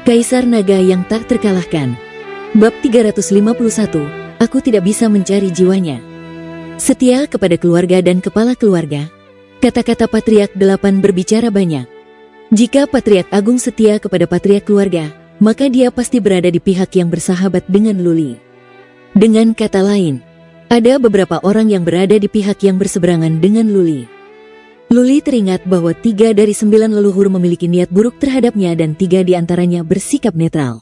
Kaisar Naga yang tak terkalahkan. Bab 351, aku tidak bisa mencari jiwanya. Setia kepada keluarga dan kepala keluarga. Kata-kata Patriark 8 berbicara banyak. Jika Patriark Agung setia kepada Patriark keluarga, maka dia pasti berada di pihak yang bersahabat dengan Luli. Dengan kata lain, ada beberapa orang yang berada di pihak yang berseberangan dengan Luli. Luli teringat bahwa 3 dari 9 leluhur memiliki niat buruk terhadapnya dan 3 di antaranya bersikap netral.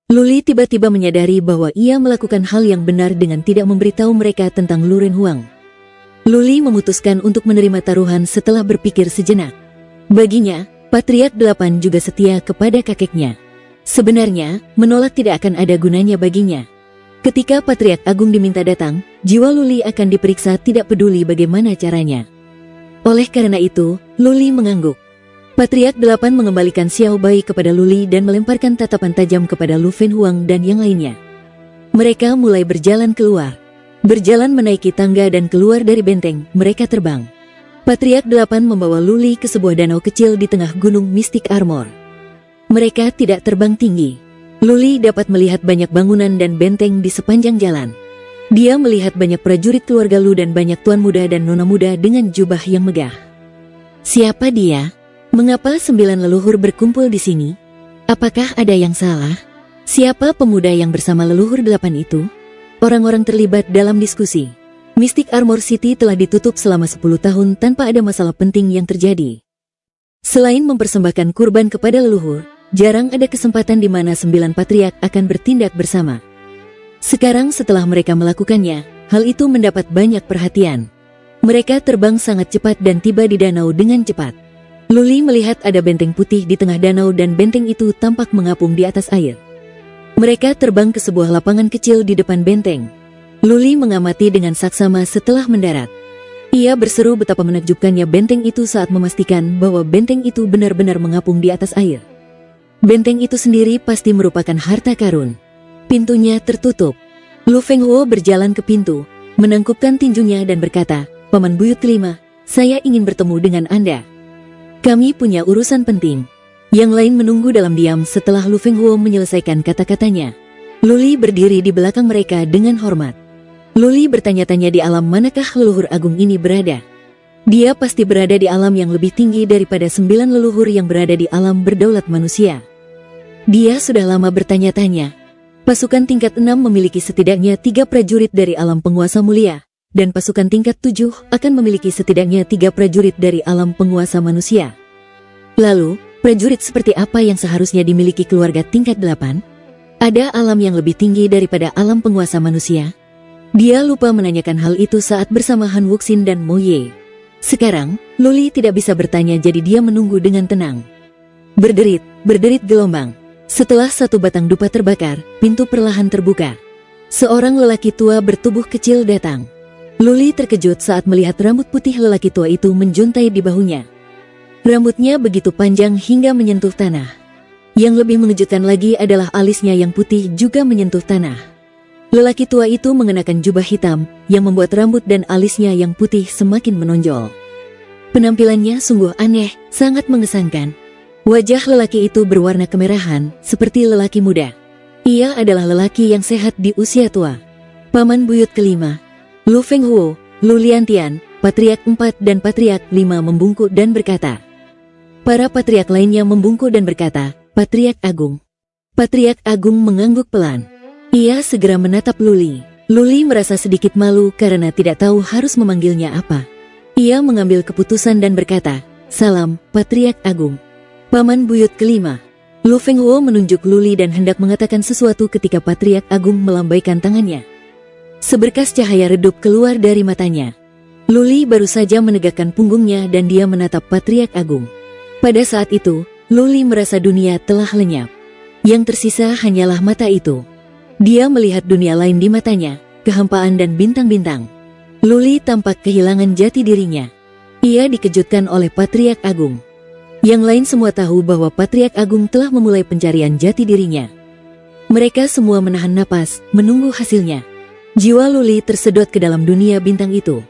Luli tiba-tiba menyadari bahwa ia melakukan hal yang benar dengan tidak memberitahu mereka tentang Lu Renhuang. Luli memutuskan untuk menerima taruhan setelah berpikir sejenak. Baginya, Patriark 8 juga setia kepada kakeknya. Sebenarnya, menolak tidak akan ada gunanya baginya. Ketika Patriark Agung diminta datang, jiwa Luli akan diperiksa tidak peduli bagaimana caranya. Oleh karena itu, Luli mengangguk. Patriark 8 mengembalikan Xiao Bai kepada Luli dan melemparkan tatapan tajam kepada Lu Fenghuang dan yang lainnya. Mereka mulai berjalan keluar. Berjalan menaiki tangga dan keluar dari benteng, mereka terbang. Patriark 8 membawa Luli ke sebuah danau kecil di tengah gunung Mystic Armor. Mereka tidak terbang tinggi. Luli dapat melihat banyak bangunan dan benteng di sepanjang jalan. Dia melihat banyak prajurit keluarga Lu dan banyak tuan muda dan nona muda dengan jubah yang megah. Siapa dia? Mengapa 9 leluhur berkumpul di sini? Apakah ada yang salah? Siapa pemuda yang bersama leluhur 8 itu? Orang-orang terlibat dalam diskusi. Mystic Armor City telah ditutup selama 10 tahun tanpa ada masalah penting yang terjadi. Selain mempersembahkan kurban kepada leluhur, jarang ada kesempatan di mana 9 patriark akan bertindak bersama. Sekarang setelah mereka melakukannya, hal itu mendapat banyak perhatian. Mereka terbang sangat cepat dan tiba di danau dengan cepat. Luli melihat ada benteng putih di tengah danau dan benteng itu tampak mengapung di atas air. Mereka terbang ke sebuah lapangan kecil di depan benteng. Luli mengamati dengan saksama setelah mendarat. Ia berseru betapa menakjubkannya benteng itu saat memastikan bahwa benteng itu benar-benar mengapung di atas air. Benteng itu sendiri pasti merupakan harta karun. Pintunya tertutup. Lu Fenghuo berjalan ke pintu, menangkupkan tinjunya dan berkata, "Paman buyut kelima, saya ingin bertemu dengan Anda. Kami punya urusan penting." Yang lain menunggu dalam diam setelah Lu Fenghuo menyelesaikan kata-katanya. Luli berdiri di belakang mereka dengan hormat. Luli bertanya-tanya di alam manakah leluhur agung ini berada. Dia pasti berada di alam yang lebih tinggi daripada 9 leluhur yang berada di alam berdaulat manusia. Dia sudah lama bertanya-tanya. Pasukan tingkat 6 memiliki setidaknya 3 prajurit dari alam penguasa mulia, dan pasukan tingkat 7 akan memiliki setidaknya 3 prajurit dari alam penguasa manusia. Lalu, prajurit seperti apa yang seharusnya dimiliki keluarga tingkat 8? Ada alam yang lebih tinggi daripada alam penguasa manusia? Dia lupa menanyakan hal itu saat bersama Han Wuxin dan Mo Ye. Sekarang, Luli tidak bisa bertanya jadi dia menunggu dengan tenang. Berderit gelombang. Setelah satu batang dupa terbakar, pintu perlahan terbuka. Seorang lelaki tua bertubuh kecil datang. Luli terkejut saat melihat rambut putih lelaki tua itu menjuntai di bahunya. Rambutnya begitu panjang hingga menyentuh tanah. Yang lebih mengejutkan lagi adalah alisnya yang putih juga menyentuh tanah. Lelaki tua itu mengenakan jubah hitam, yang membuat rambut dan alisnya yang putih semakin menonjol. Penampilannya sungguh aneh, sangat mengesankan. Wajah lelaki itu berwarna kemerahan, seperti lelaki muda. Ia adalah lelaki yang sehat di usia tua. Paman buyut kelima, Lu Fenghuo, Lu Liantian, Patriark 4 dan Patriark 5 membungkuk dan berkata. Para patriark lainnya membungkuk dan berkata, Patriark Agung. Patriark Agung mengangguk pelan. Ia segera menatap Luli. Luli merasa sedikit malu karena tidak tahu harus memanggilnya apa. Ia mengambil keputusan dan berkata, Salam, Patriark Agung. Paman buyut kelima. Lu Fenghuo menunjuk Luli dan hendak mengatakan sesuatu ketika Patriark Agung melambaikan tangannya. Seberkas cahaya redup keluar dari matanya. Luli baru saja menegakkan punggungnya dan dia menatap Patriark Agung. Pada saat itu, Luli merasa dunia telah lenyap. Yang tersisa hanyalah mata itu. Dia melihat dunia lain di matanya, kehampaan dan bintang-bintang. Luli tampak kehilangan jati dirinya. Ia dikejutkan oleh Patriark Agung. Yang lain semua tahu bahwa Patriark Agung telah memulai pencarian jati dirinya. Mereka semua menahan napas, menunggu hasilnya. Jiwa Luli tersedot ke dalam dunia bintang itu.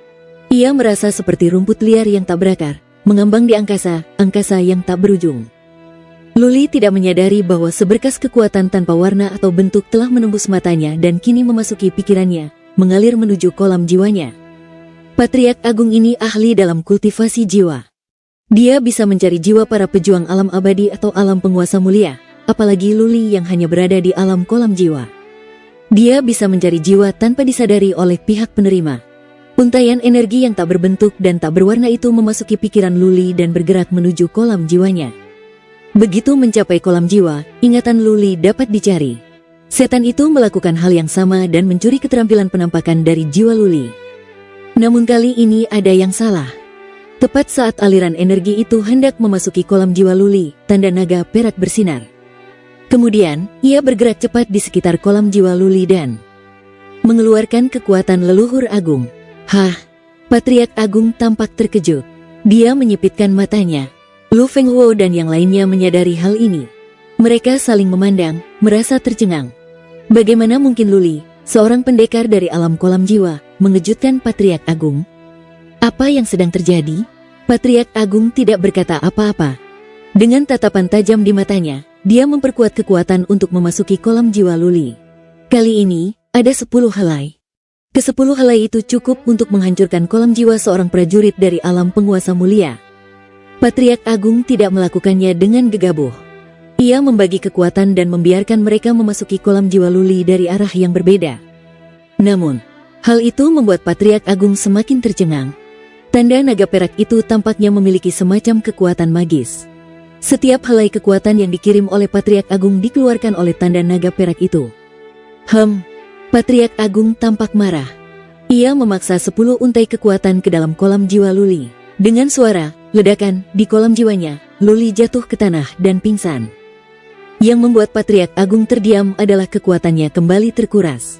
Ia merasa seperti rumput liar yang tak berakar, mengambang di angkasa, angkasa yang tak berujung. Luli tidak menyadari bahwa seberkas kekuatan tanpa warna atau bentuk telah menembus matanya dan kini memasuki pikirannya, mengalir menuju kolam jiwanya. Patriark Agung ini ahli dalam kultivasi jiwa. Dia bisa mencari jiwa para pejuang alam abadi atau alam penguasa mulia, apalagi Luli yang hanya berada di alam kolam jiwa. Dia bisa mencari jiwa tanpa disadari oleh pihak penerima. Untaian energi yang tak berbentuk dan tak berwarna itu memasuki pikiran Luli dan bergerak menuju kolam jiwanya. Begitu mencapai kolam jiwa, ingatan Luli dapat dicari. Setan itu melakukan hal yang sama dan mencuri keterampilan penampakan dari jiwa Luli. Namun kali ini ada yang salah. Tepat saat aliran energi itu hendak memasuki kolam jiwa Luli, tanda naga perak bersinar. Kemudian, ia bergerak cepat di sekitar kolam jiwa Luli dan mengeluarkan kekuatan leluhur agung. Hah, Patriark Agung tampak terkejut. Dia menyipitkan matanya. Lu Fenghuo dan yang lainnya menyadari hal ini. Mereka saling memandang, merasa tercengang. Bagaimana mungkin Luli, seorang pendekar dari alam kolam jiwa, mengejutkan Patriark Agung? Apa yang sedang terjadi? Patriark Agung tidak berkata apa-apa. Dengan tatapan tajam di matanya, dia memperkuat kekuatan untuk memasuki kolam jiwa Luli. Kali ini, ada 10 helai. Ke-10 helai itu cukup untuk menghancurkan kolam jiwa seorang prajurit dari alam penguasa mulia. Patriark Agung tidak melakukannya dengan gegabah. Ia membagi kekuatan dan membiarkan mereka memasuki kolam jiwa Luli dari arah yang berbeda. Namun, hal itu membuat Patriark Agung semakin tercengang. Tanda naga perak itu tampaknya memiliki semacam kekuatan magis. Setiap helai kekuatan yang dikirim oleh Patriark Agung dikeluarkan oleh tanda naga perak itu. Patriark Agung tampak marah. Ia memaksa 10 untai kekuatan ke dalam kolam jiwa Luli. Dengan suara ledakan di kolam jiwanya, Luli jatuh ke tanah dan pingsan. Yang membuat Patriark Agung terdiam adalah kekuatannya kembali terkuras.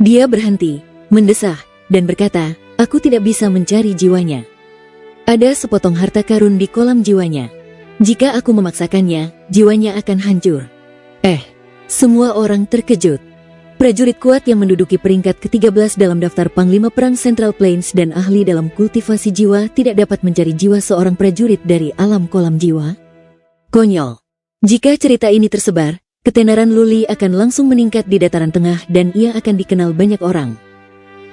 Dia berhenti, mendesah, dan berkata, "Aku tidak bisa mencari jiwanya. Ada sepotong harta karun di kolam jiwanya. Jika aku memaksakannya, jiwanya akan hancur." Semua orang terkejut. Prajurit kuat yang menduduki peringkat ke-13 dalam daftar Panglima Perang Central Plains dan ahli dalam kultivasi jiwa tidak dapat mencari jiwa seorang prajurit dari alam kolam jiwa. Konyol. Jika cerita ini tersebar, ketenaran Luli akan langsung meningkat di dataran tengah dan ia akan dikenal banyak orang.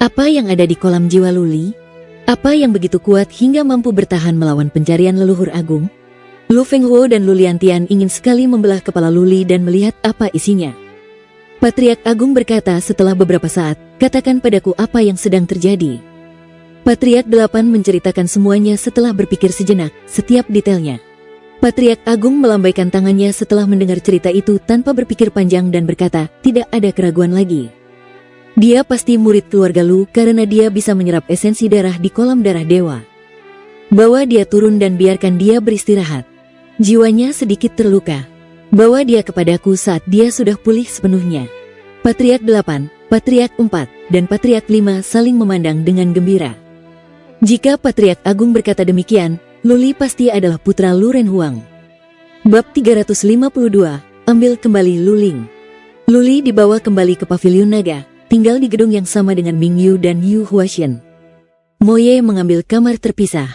Apa yang ada di kolam jiwa Luli? Apa yang begitu kuat hingga mampu bertahan melawan pencarian leluhur agung? Lu Fenghuo dan Lu Liantian ingin sekali membelah kepala Luli dan melihat apa isinya. Patriark Agung berkata setelah beberapa saat, "Katakan padaku apa yang sedang terjadi." Patriark 8 menceritakan semuanya setelah berpikir sejenak, setiap detailnya. Patriark Agung melambaikan tangannya setelah mendengar cerita itu tanpa berpikir panjang dan berkata, "Tidak ada keraguan lagi. Dia pasti murid keluarga Lu karena dia bisa menyerap esensi darah di kolam darah dewa. Bawa dia turun dan biarkan dia beristirahat. Jiwanya sedikit terluka. Bawa dia kepadaku saat dia sudah pulih sepenuhnya." Patriark 8, Patriark 4, dan Patriark 5 saling memandang dengan gembira. Jika Patriark Agung berkata demikian, Luli pasti adalah putra Lu Renhuang. Bab 352, ambil kembali Luling. Luli dibawa kembali ke Paviliun Naga, tinggal di gedung yang sama dengan Ming Yu dan Yu Huaxian. Moye mengambil kamar terpisah.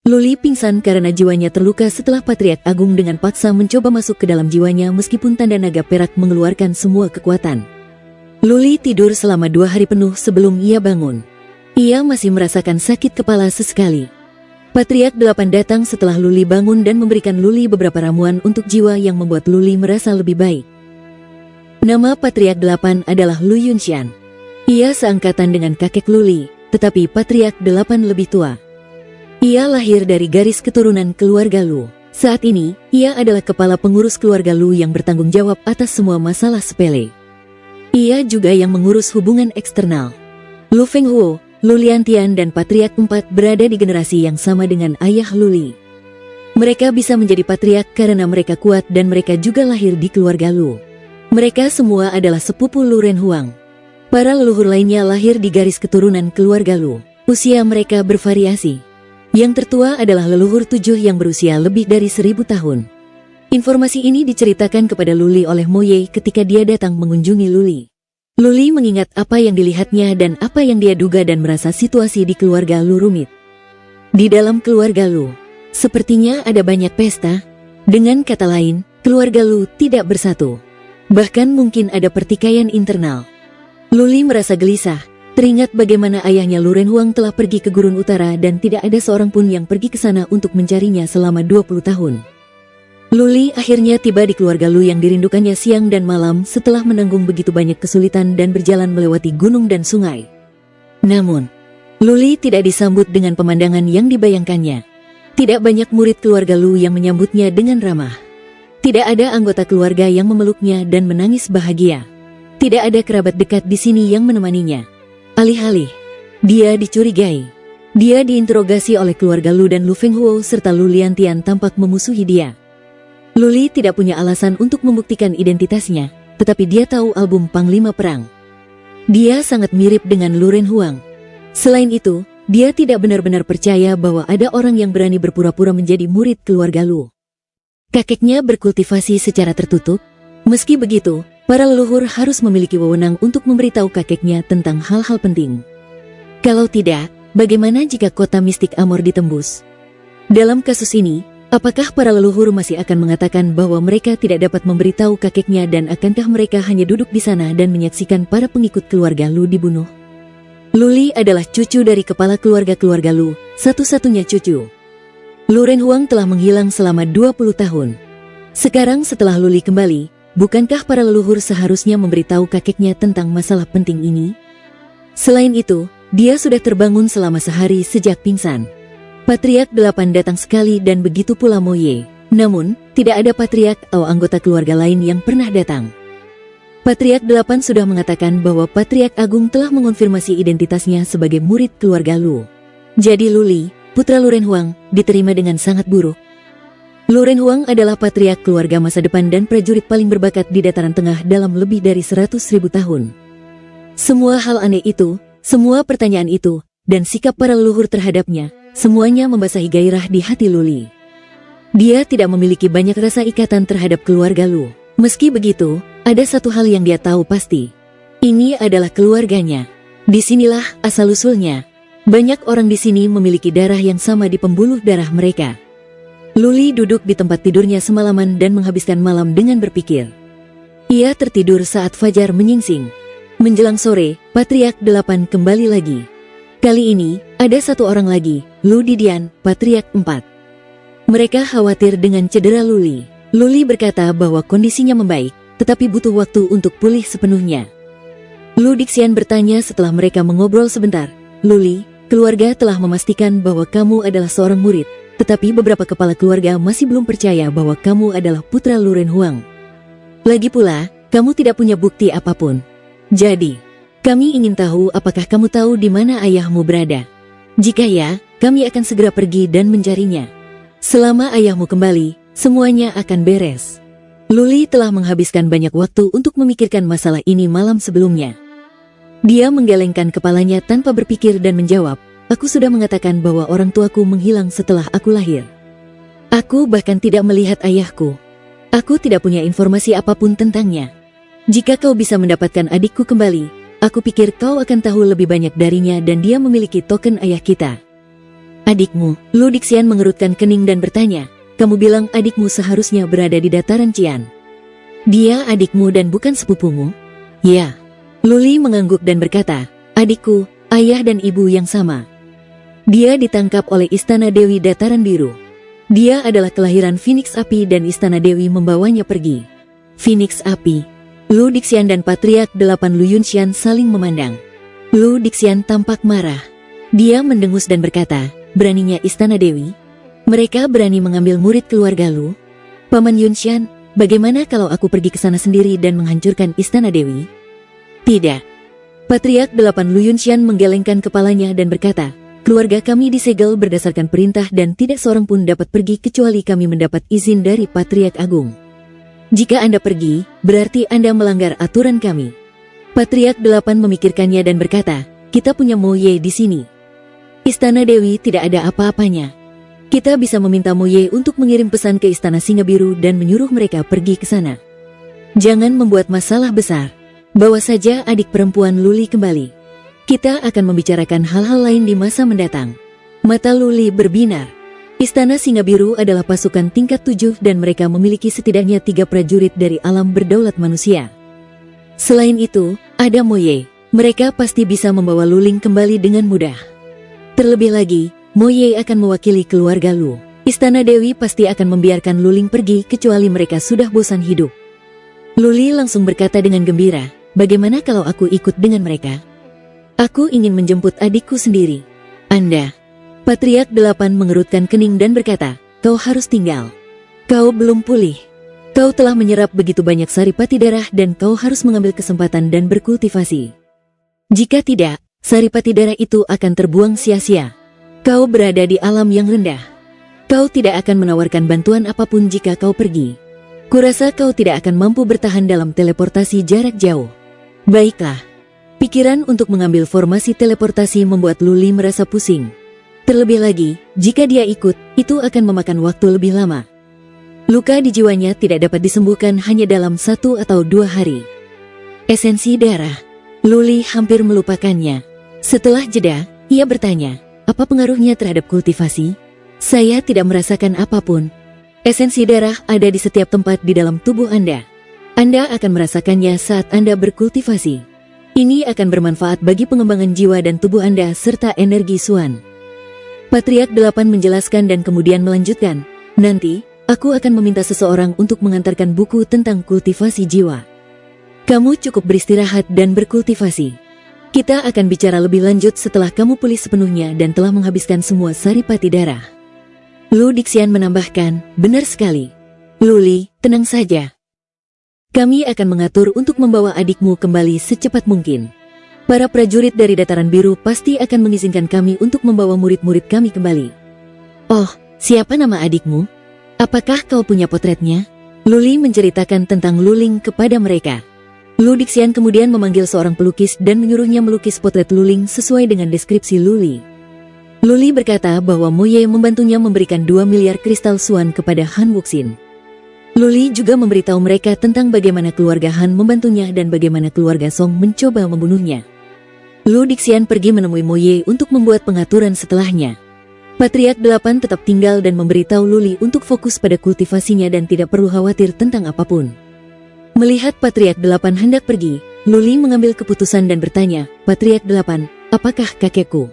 Luli pingsan karena jiwanya terluka setelah Patriark Agung dengan paksa mencoba masuk ke dalam jiwanya meskipun tanda naga perak mengeluarkan semua kekuatan. Luli tidur selama 2 hari penuh sebelum ia bangun. Ia masih merasakan sakit kepala sesekali. Patriark 8 datang setelah Luli bangun dan memberikan Luli beberapa ramuan untuk jiwa yang membuat Luli merasa lebih baik. Nama Patriark 8 adalah Lu Yunxian. Ia seangkatan dengan kakek Luli, tetapi Patriark 8 lebih tua. Ia lahir dari garis keturunan keluarga Lu. Saat ini, ia adalah kepala pengurus keluarga Lu yang bertanggung jawab atas semua masalah sepele. Ia juga yang mengurus hubungan eksternal. Lu Fenghuo, Lu Liantian dan Patriark 4 berada di generasi yang sama dengan ayah Luli. Mereka bisa menjadi patriark karena mereka kuat dan mereka juga lahir di keluarga Lu. Mereka semua adalah sepupu Lu Renhuang. Para leluhur lainnya lahir di garis keturunan keluarga Lu. Usia mereka bervariasi. Yang tertua adalah leluhur 7 yang berusia lebih dari 1000 tahun. Informasi ini diceritakan kepada Luli oleh Moye ketika dia datang mengunjungi Luli. Luli mengingat apa yang dilihatnya dan apa yang dia duga dan merasa situasi di keluarga Lu rumit. Di dalam keluarga Lu, sepertinya ada banyak pesta. Dengan kata lain, keluarga Lu tidak bersatu. Bahkan mungkin ada pertikaian internal. Luli merasa gelisah, teringat bagaimana ayahnya Lu Renhuang telah pergi ke Gurun Utara dan tidak ada seorang pun yang pergi ke sana untuk mencarinya selama 20 tahun. Luli akhirnya tiba di keluarga Lu yang dirindukannya siang dan malam setelah menanggung begitu banyak kesulitan dan berjalan melewati gunung dan sungai. Namun, Luli tidak disambut dengan pemandangan yang dibayangkannya. Tidak banyak murid keluarga Lu yang menyambutnya dengan ramah. Tidak ada anggota keluarga yang memeluknya dan menangis bahagia. Tidak ada kerabat dekat di sini yang menemaninya. Alih-alih, dia dicurigai. Dia diinterogasi oleh keluarga Lu dan Lu Fenghuo serta Lu Liantian tampak memusuhi dia. Luli tidak punya alasan untuk membuktikan identitasnya, tetapi dia tahu album Panglima Perang. Dia sangat mirip dengan Lu Renhuang. Selain itu, dia tidak benar-benar percaya bahwa ada orang yang berani berpura-pura menjadi murid keluarga Lu. Kakeknya berkultivasi secara tertutup. Meski begitu, para leluhur harus memiliki wewenang untuk memberitahu kakeknya tentang hal-hal penting. Kalau tidak, bagaimana jika kota mistik Amor ditembus? Dalam kasus ini, apakah para leluhur masih akan mengatakan bahwa mereka tidak dapat memberitahu kakeknya dan akankah mereka hanya duduk di sana dan menyaksikan para pengikut keluarga Lu dibunuh? Luli adalah cucu dari kepala keluarga Lu, satu-satunya cucu. Lu Renhuang telah menghilang selama 20 tahun. Sekarang setelah Luli kembali, bukankah para leluhur seharusnya memberitahu kakeknya tentang masalah penting ini? Selain itu, dia sudah terbangun selama sehari sejak pingsan. Patriark 8 datang sekali dan begitu pula Moye. Namun, tidak ada patriark atau anggota keluarga lain yang pernah datang. Patriark 8 sudah mengatakan bahwa Patriark Agung telah mengonfirmasi identitasnya sebagai murid keluarga Lu. Jadi Luli, putra Lu Renhuang, diterima dengan sangat buruk. Lu Renhuang adalah patriark keluarga masa depan dan prajurit paling berbakat di dataran tengah dalam lebih dari 100.000 tahun. Semua hal aneh itu, semua pertanyaan itu, dan sikap para leluhur terhadapnya, semuanya membasahi gairah di hati Luli. Dia tidak memiliki banyak rasa ikatan terhadap keluarga Lu. Meski begitu, ada satu hal yang dia tahu pasti. Ini adalah keluarganya. Disinilah asal-usulnya. Banyak orang di sini memiliki darah yang sama di pembuluh darah mereka. Luli duduk di tempat tidurnya semalaman dan menghabiskan malam dengan berpikir. Ia tertidur saat fajar menyingsing. Menjelang sore, Patriark 8 kembali lagi. Kali ini, ada satu orang lagi, Lu Didian, Patriark 4. Mereka khawatir dengan cedera Luli. Luli berkata bahwa kondisinya membaik, tetapi butuh waktu untuk pulih sepenuhnya. Lu Dixian bertanya setelah mereka mengobrol sebentar, Luli, keluarga telah memastikan bahwa kamu adalah seorang murid, tetapi beberapa kepala keluarga masih belum percaya bahwa kamu adalah putra Lu Renhuang. Lagi pula, kamu tidak punya bukti apapun. Jadi, kami ingin tahu apakah kamu tahu di mana ayahmu berada. Jika ya, kami akan segera pergi dan mencarinya. Selama ayahmu kembali, semuanya akan beres. Luli telah menghabiskan banyak waktu untuk memikirkan masalah ini malam sebelumnya. Dia menggelengkan kepalanya tanpa berpikir dan menjawab, aku sudah mengatakan bahwa orang tuaku menghilang setelah aku lahir. Aku bahkan tidak melihat ayahku. Aku tidak punya informasi apapun tentangnya. Jika kau bisa mendapatkan adikku kembali, aku pikir kau akan tahu lebih banyak darinya dan dia memiliki token ayah kita. Adikmu, Lu Dixian mengerutkan kening dan bertanya, kamu bilang adikmu seharusnya berada di dataran Cian. Dia adikmu dan bukan sepupumu? Ya. Luli mengangguk dan berkata, adikku, ayah dan ibu yang sama. Dia ditangkap oleh Istana Dewi Dataran Biru. Dia adalah kelahiran Phoenix Api dan Istana Dewi membawanya pergi. Phoenix Api. Lu Dixian dan Patriark 8 Lu Yunshan saling memandang. Lu Dixian tampak marah. Dia mendengus dan berkata, beraninya Istana Dewi? Mereka berani mengambil murid keluarga Lu? Paman Yunshan, bagaimana kalau aku pergi ke sana sendiri dan menghancurkan Istana Dewi? Tidak. Patriark 8 Lu Yunshan menggelengkan kepalanya dan berkata, keluarga kami disegel berdasarkan perintah dan tidak seorang pun dapat pergi kecuali kami mendapat izin dari Patriark Agung. Jika Anda pergi, berarti Anda melanggar aturan kami. Patriark 8 memikirkannya dan berkata, kita punya Moye di sini. Istana Dewi tidak ada apa-apanya. Kita bisa meminta Moye untuk mengirim pesan ke Istana Singa Biru dan menyuruh mereka pergi ke sana. Jangan membuat masalah besar. Bawa saja adik perempuan Luli kembali. Kita akan membicarakan hal-hal lain di masa mendatang. Mata Luli berbinar. Istana Singa Biru adalah pasukan tingkat 7 dan mereka memiliki setidaknya 3 prajurit dari alam berdaulat manusia. Selain itu, ada Moye. Mereka pasti bisa membawa Luling kembali dengan mudah. Terlebih lagi, Moye akan mewakili keluarga Lu. Istana Dewi pasti akan membiarkan Luling pergi kecuali mereka sudah bosan hidup. Luli langsung berkata dengan gembira, bagaimana kalau aku ikut dengan mereka? Aku ingin menjemput adikku sendiri. Anda. Patriark 8 mengerutkan kening dan berkata, kau harus tinggal. Kau belum pulih. Kau telah menyerap begitu banyak saripati darah dan kau harus mengambil kesempatan dan berkultivasi. Jika tidak, saripati darah itu akan terbuang sia-sia. Kau berada di alam yang rendah. Kau tidak akan menawarkan bantuan apapun jika kau pergi. Kurasa kau tidak akan mampu bertahan dalam teleportasi jarak jauh. Baiklah. Pikiran untuk mengambil formasi teleportasi membuat Luli merasa pusing. Terlebih lagi, jika dia ikut, itu akan memakan waktu lebih lama. Luka di jiwanya tidak dapat disembuhkan hanya dalam 1 atau 2 hari. Esensi darah. Luli hampir melupakannya. Setelah jeda, ia bertanya, apa pengaruhnya terhadap kultivasi? Saya tidak merasakan apapun. Esensi darah ada di setiap tempat di dalam tubuh Anda. Anda akan merasakannya saat Anda berkultivasi. Ini akan bermanfaat bagi pengembangan jiwa dan tubuh Anda serta energi Suan. Patriark 8 menjelaskan dan kemudian melanjutkan, nanti, aku akan meminta seseorang untuk mengantarkan buku tentang kultivasi jiwa. Kamu cukup beristirahat dan berkultivasi. Kita akan bicara lebih lanjut setelah kamu pulih sepenuhnya dan telah menghabiskan semua saripati darah. Lu Dixian menambahkan, benar sekali. Luli, tenang saja. Kami akan mengatur untuk membawa adikmu kembali secepat mungkin. Para prajurit dari Dataran Biru pasti akan mengizinkan kami untuk membawa murid-murid kami kembali. Oh, siapa nama adikmu? Apakah kau punya potretnya? Luli menceritakan tentang Luling kepada mereka. Lu Dixian kemudian memanggil seorang pelukis dan menyuruhnya melukis potret Luling sesuai dengan deskripsi Luli. Luli berkata bahwa Moye membantunya memberikan 2 miliar kristal Suan kepada Han Wuxin. Luli juga memberitahu mereka tentang bagaimana keluarga Han membantunya dan bagaimana keluarga Song mencoba membunuhnya. Lu Dixian pergi menemui Moye untuk membuat pengaturan setelahnya. Patriark 8 tetap tinggal dan memberitahu Luli untuk fokus pada kultivasinya dan tidak perlu khawatir tentang apapun. Melihat Patriark 8 hendak pergi, Luli mengambil keputusan dan bertanya, Patriark 8, apakah kakekku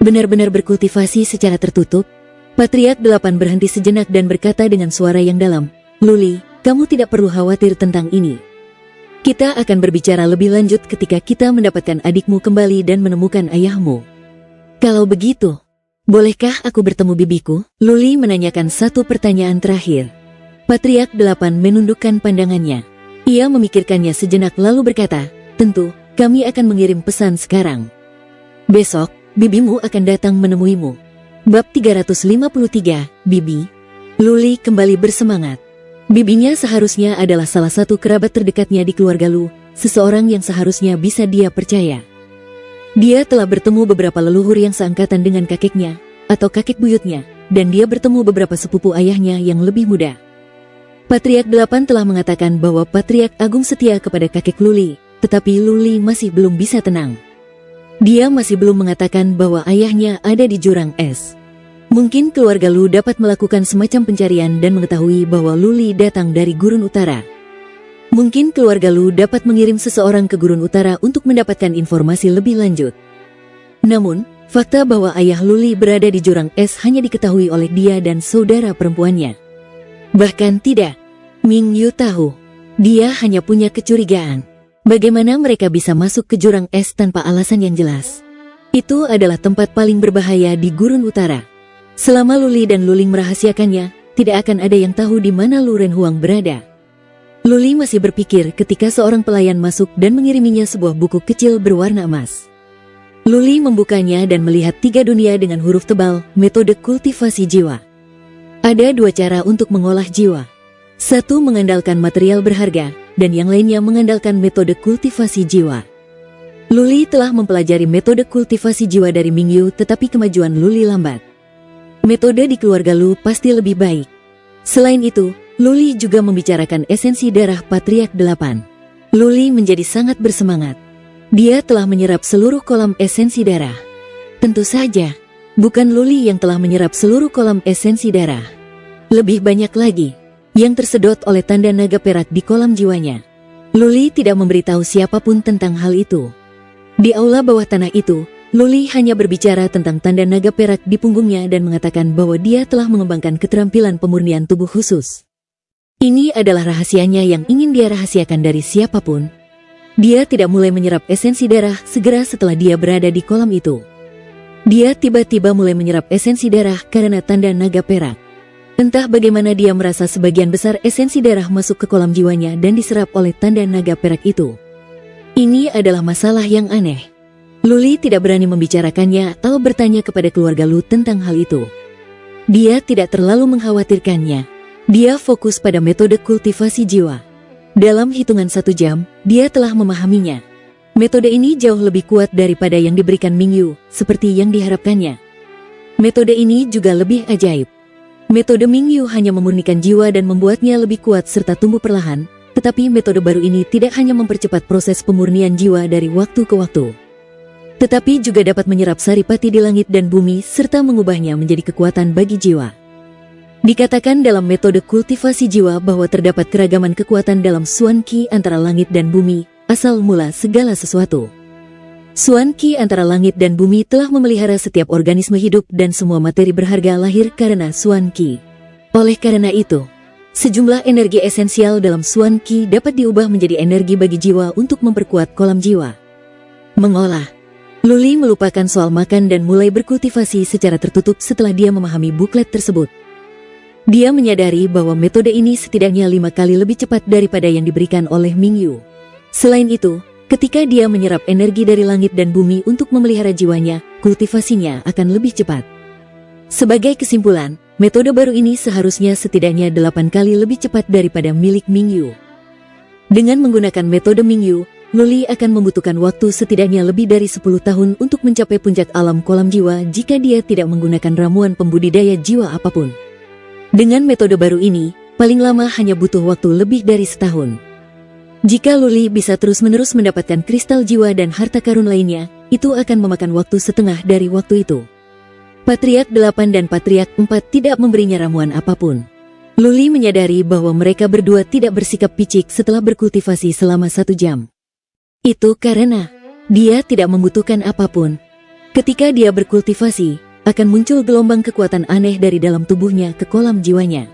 benar-benar berkultivasi secara tertutup? Patriark 8 berhenti sejenak dan berkata dengan suara yang dalam, Luli, kamu tidak perlu khawatir tentang ini. Kita akan berbicara lebih lanjut ketika kita mendapatkan adikmu kembali dan menemukan ayahmu. Kalau begitu, bolehkah aku bertemu bibiku? Luli menanyakan satu pertanyaan terakhir. Patriark 8 menundukkan pandangannya. Ia memikirkannya sejenak lalu berkata, tentu, kami akan mengirim pesan sekarang. Besok, bibimu akan datang menemuimu. Bab 353, Bibi. Luli kembali bersemangat. Bibinya seharusnya adalah salah satu kerabat terdekatnya di keluarga Lu, seseorang yang seharusnya bisa dia percaya. Dia telah bertemu beberapa leluhur yang seangkatan dengan kakeknya, atau kakek buyutnya, dan dia bertemu beberapa sepupu ayahnya yang lebih muda. Patriark 8 telah mengatakan bahwa Patriark Agung setia kepada kakek Luli, tetapi Luli masih belum bisa tenang. Dia masih belum mengatakan bahwa ayahnya ada di jurang es. Mungkin keluarga Lu dapat melakukan semacam pencarian dan mengetahui bahwa Luli datang dari Gurun Utara. Mungkin keluarga Lu dapat mengirim seseorang ke Gurun Utara untuk mendapatkan informasi lebih lanjut. Namun, fakta bahwa ayah Luli berada di jurang es hanya diketahui oleh dia dan saudara perempuannya. Bahkan tidak, Ming Yu tahu. Dia hanya punya kecurigaan. Bagaimana mereka bisa masuk ke jurang es tanpa alasan yang jelas? Itu adalah tempat paling berbahaya di Gurun Utara. Selama Luli dan Luling merahasiakannya, tidak akan ada yang tahu di mana Lu Renhuang berada. Luli masih berpikir ketika seorang pelayan masuk dan mengiriminya sebuah buku kecil berwarna emas. Luli membukanya dan melihat 3 dunia dengan huruf tebal, metode kultivasi jiwa. Ada 2 cara untuk mengolah jiwa. Satu mengandalkan material berharga, dan yang lainnya mengandalkan metode kultivasi jiwa. Luli telah mempelajari metode kultivasi jiwa dari Ming Yu, tetapi kemajuan Luli lambat. Metode di keluarga Lu pasti lebih baik. Selain itu, Luli juga membicarakan esensi darah Patriark 8. Luli menjadi sangat bersemangat. Dia telah menyerap seluruh kolam esensi darah. Tentu saja, Bukan Luli yang telah menyerap seluruh kolam esensi darah. Lebih banyak lagi yang tersedot oleh tanda naga perak di kolam jiwanya. Luli tidak memberitahu siapapun tentang hal itu. Di aula bawah tanah itu, Luli hanya berbicara tentang tanda naga perak di punggungnya dan mengatakan bahwa dia telah mengembangkan keterampilan pemurnian tubuh khusus. Ini adalah rahasianya yang ingin dia rahasiakan dari siapapun. Dia tidak mulai menyerap esensi darah segera setelah dia berada di kolam itu. Dia tiba-tiba mulai menyerap esensi darah karena tanda naga perak. Entah bagaimana dia merasa sebagian besar esensi darah masuk ke kolam jiwanya dan diserap oleh tanda naga perak itu. Ini adalah masalah yang aneh. Luli tidak berani membicarakannya atau bertanya kepada keluarga Lu tentang hal itu. Dia tidak terlalu mengkhawatirkannya. Dia fokus pada metode kultivasi jiwa. Dalam hitungan 1 jam, dia telah memahaminya. Metode ini jauh lebih kuat daripada yang diberikan Mingyu, seperti yang diharapkannya. Metode ini juga lebih ajaib. Metode Mingyu hanya memurnikan jiwa dan membuatnya lebih kuat serta tumbuh perlahan, tetapi metode baru ini tidak hanya mempercepat proses pemurnian jiwa dari waktu ke waktu, tetapi juga dapat menyerap saripati di langit dan bumi serta mengubahnya menjadi kekuatan bagi jiwa. Dikatakan dalam metode kultivasi jiwa bahwa terdapat keragaman kekuatan dalam Suan Qi antara langit dan bumi, asal mula segala sesuatu. Suan Qi antara langit dan bumi telah memelihara setiap organisme hidup dan semua materi berharga lahir karena Suan Qi. Oleh karena itu, sejumlah energi esensial dalam Suan Qi dapat diubah menjadi energi bagi jiwa untuk memperkuat kolam jiwa. Mengolah. Luli melupakan soal makan dan mulai berkultivasi secara tertutup setelah dia memahami buklet tersebut. Dia menyadari bahwa metode ini setidaknya 5 kali lebih cepat daripada yang diberikan oleh Mingyu. Selain itu, ketika dia menyerap energi dari langit dan bumi untuk memelihara jiwanya, kultivasinya akan lebih cepat. Sebagai kesimpulan, metode baru ini seharusnya setidaknya 8 kali lebih cepat daripada milik Mingyu. Dengan menggunakan metode Mingyu, Luli akan membutuhkan waktu setidaknya lebih dari 10 tahun untuk mencapai puncak alam kolam jiwa jika dia tidak menggunakan ramuan pembudidaya jiwa apapun. Dengan metode baru ini, paling lama hanya butuh waktu lebih dari setahun. Jika Luli bisa terus-menerus mendapatkan kristal jiwa dan harta karun lainnya, itu akan memakan waktu setengah dari waktu itu. Patriark 8 dan Patriark 4 tidak memberinya ramuan apapun. Luli menyadari bahwa mereka berdua tidak bersikap picik setelah berkultivasi selama 1 jam. Itu karena dia tidak membutuhkan apapun. Ketika dia berkultivasi, akan muncul gelombang kekuatan aneh dari dalam tubuhnya ke kolam jiwanya.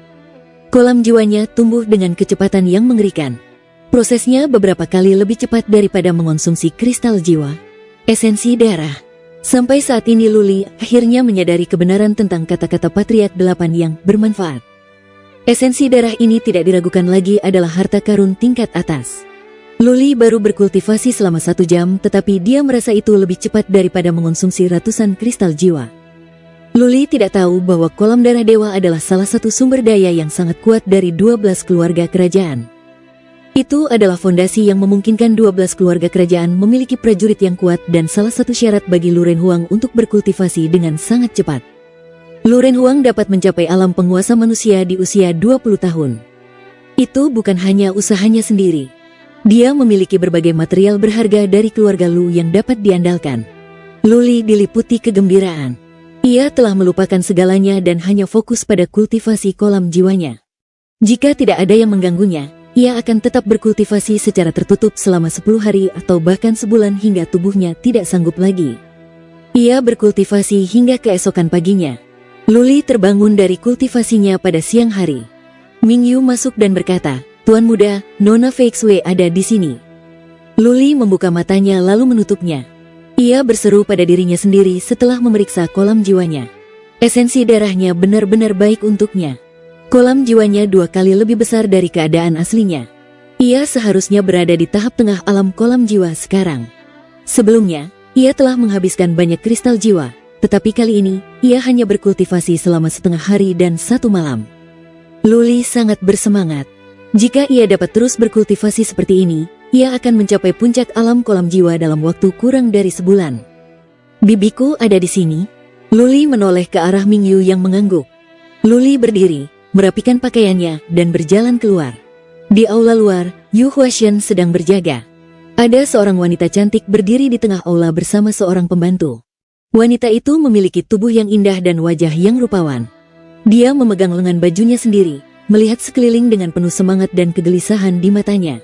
Kolam jiwanya tumbuh dengan kecepatan yang mengerikan. Prosesnya beberapa kali lebih cepat daripada mengonsumsi kristal jiwa, esensi darah. Sampai saat ini Luli akhirnya menyadari kebenaran tentang kata-kata Patriark 8 yang bermanfaat. Esensi darah ini tidak diragukan lagi adalah harta karun tingkat atas. Luli baru berkultivasi selama 1 jam, tetapi dia merasa itu lebih cepat daripada mengonsumsi ratusan kristal jiwa. Luli tidak tahu bahwa kolam darah dewa adalah salah satu sumber daya yang sangat kuat dari 12 keluarga kerajaan. Itu adalah fondasi yang memungkinkan 12 keluarga kerajaan memiliki prajurit yang kuat dan salah satu syarat bagi Lu Renhuang untuk berkultivasi dengan sangat cepat. Lu Renhuang dapat mencapai alam penguasa manusia di usia 20 tahun. Itu bukan hanya usahanya sendiri. Dia memiliki berbagai material berharga dari keluarga Lu yang dapat diandalkan. Luli diliputi kegembiraan. Ia telah melupakan segalanya dan hanya fokus pada kultivasi kolam jiwanya. Jika tidak ada yang mengganggunya, ia akan tetap berkultivasi secara tertutup selama 10 hari atau bahkan sebulan hingga tubuhnya tidak sanggup lagi. Ia berkultivasi hingga keesokan paginya. Luli terbangun dari kultivasinya pada siang hari. Mingyu masuk dan berkata, "Tuan muda, Nona Feixue ada di sini." Luli membuka matanya lalu menutupnya. Ia berseru pada dirinya sendiri setelah memeriksa kolam jiwanya. Esensi darahnya benar-benar baik untuknya. Kolam jiwanya 2 kali lebih besar dari keadaan aslinya. Ia seharusnya berada di tahap tengah alam kolam jiwa sekarang. Sebelumnya, ia telah menghabiskan banyak kristal jiwa, tetapi kali ini, ia hanya berkultivasi selama setengah hari dan 1 malam. Luli sangat bersemangat. Jika ia dapat terus berkultivasi seperti ini, ia akan mencapai puncak alam kolam jiwa dalam waktu kurang dari sebulan. "Bibiku ada di sini." Luli menoleh ke arah Mingyu yang mengangguk. Luli berdiri, merapikan pakaiannya, dan berjalan keluar. Di aula luar, Yu Huashen sedang berjaga. Ada seorang wanita cantik berdiri di tengah aula bersama seorang pembantu. Wanita itu memiliki tubuh yang indah dan wajah yang rupawan. Dia memegang lengan bajunya sendiri, melihat sekeliling dengan penuh semangat dan kegelisahan di matanya.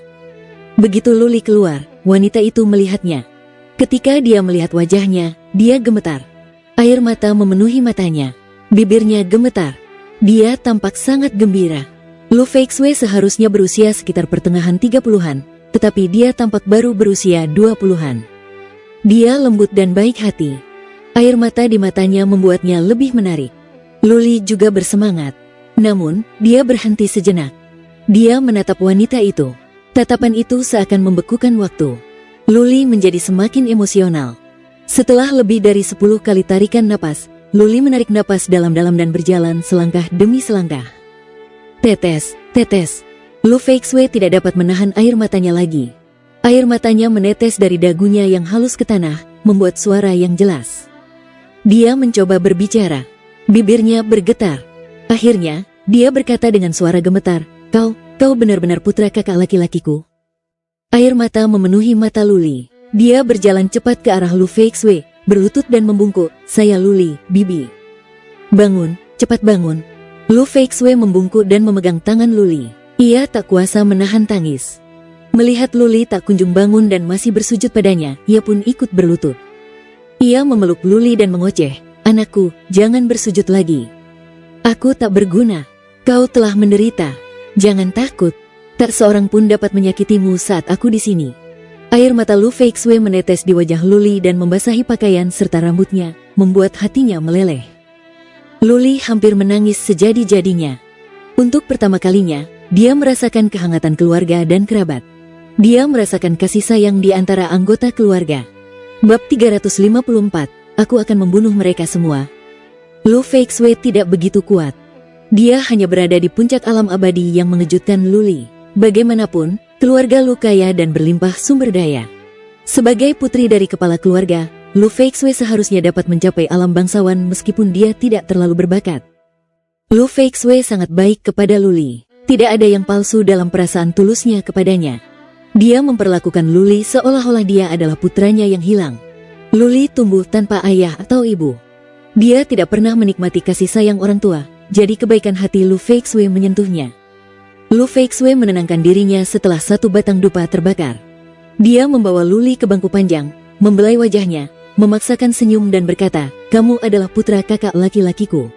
Begitu Luli keluar, wanita itu melihatnya. Ketika dia melihat wajahnya, dia gemetar. Air mata memenuhi matanya. Bibirnya gemetar. Dia tampak sangat gembira. Lu Feixue seharusnya berusia sekitar pertengahan 30-an, tetapi dia tampak baru berusia 20-an. Dia lembut dan baik hati. Air mata di matanya membuatnya lebih menarik. Luli juga bersemangat. Namun, dia berhenti sejenak. Dia menatap wanita itu. Tatapan itu seakan membekukan waktu. Luli menjadi semakin emosional. Setelah lebih dari 10 kali tarikan napas, Luli menarik napas dalam-dalam dan berjalan selangkah demi selangkah. Tetes, tetes. Lu Feixue tidak dapat menahan air matanya lagi. Air matanya menetes dari dagunya yang halus ke tanah, membuat suara yang jelas. Dia mencoba berbicara. Bibirnya bergetar. Akhirnya, dia berkata dengan suara gemetar, Kau benar-benar putra kakak laki-lakiku. Air mata memenuhi mata Luli. Dia berjalan cepat ke arah Lu Feixue, berlutut dan membungkuk, Saya Luli, bibi. Bangun, cepat bangun. Lu Feixue membungkuk dan memegang tangan Luli. Ia tak kuasa menahan tangis. Melihat Luli tak kunjung bangun dan masih bersujud padanya, ia pun ikut berlutut. Ia memeluk Luli dan mengoceh, Anakku, jangan bersujud lagi. Aku tak berguna. Kau telah menderita. Jangan takut. Tak seorang pun dapat menyakitimu saat aku di sini. Air mata Lu Feixue menetes di wajah Luli dan membasahi pakaian serta rambutnya, membuat hatinya meleleh. Luli hampir menangis sejadi-jadinya. Untuk pertama kalinya, dia merasakan kehangatan keluarga dan kerabat. Dia merasakan kasih sayang di antara anggota keluarga. Bab 354, Aku akan membunuh mereka semua. Lu Feixue tidak begitu kuat. Dia hanya berada di puncak alam abadi yang mengejutkan Luli. Bagaimanapun, keluarga Lu kaya dan berlimpah sumber daya. Sebagai putri dari kepala keluarga, Lu Feixue seharusnya dapat mencapai alam bangsawan meskipun dia tidak terlalu berbakat. Lu Feixue sangat baik kepada Luli. Tidak ada yang palsu dalam perasaan tulusnya kepadanya. Dia memperlakukan Luli seolah-olah dia adalah putranya yang hilang. Luli tumbuh tanpa ayah atau ibu. Dia tidak pernah menikmati kasih sayang orang tua, jadi kebaikan hati Lu Feixue menyentuhnya. Lu Feixue menenangkan dirinya setelah satu batang dupa terbakar. Dia membawa Luli ke bangku panjang, membelai wajahnya, memaksakan senyum dan berkata, Kamu adalah putra kakak laki-lakiku.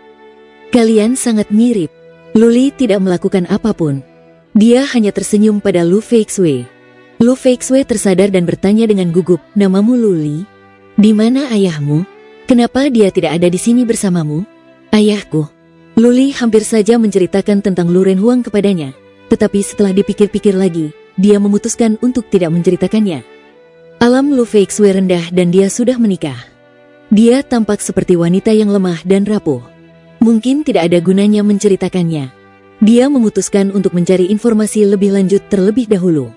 Kalian sangat mirip. Luli tidak melakukan apapun. Dia hanya tersenyum pada Lu Feixue. Lu Feixue tersadar dan bertanya dengan gugup, Namamu Luli? Di mana ayahmu? Kenapa dia tidak ada di sini bersamamu? Ayahku. Luli hampir saja menceritakan tentang Lu Renhuang kepadanya, tetapi setelah dipikir-pikir lagi, dia memutuskan untuk tidak menceritakannya. Alam Lu Feixue rendah dan dia sudah menikah. Dia tampak seperti wanita yang lemah dan rapuh. Mungkin tidak ada gunanya menceritakannya. Dia memutuskan untuk mencari informasi lebih lanjut terlebih dahulu.